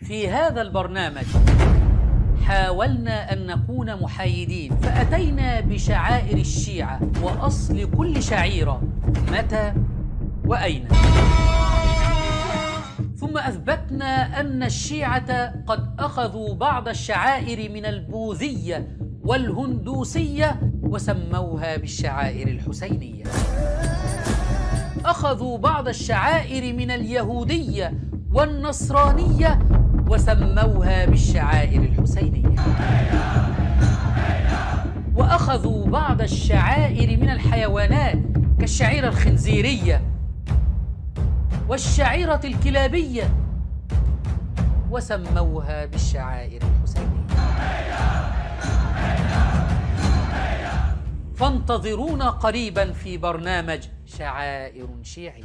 في هذا البرنامج حاولنا أن نكون محايدين، فأتينا بشعائر الشيعة وأصل كل شعيرة متى وأين، ثم أثبتنا أن الشيعة قد أخذوا بعض الشعائر من البوذية والهندوسية وسموها بالشعائر الحسينية، أخذوا بعض الشعائر من اليهودية والنصرانية وسموها بالشعائر الحسينية، وأخذوا بعض الشعائر من الحيوانات كالشعيرة الخنزيرية والشعيرة الكلابية وسموها بالشعائر الحسينية. فانتظرونا قريبا في برنامج شعائر شيعية.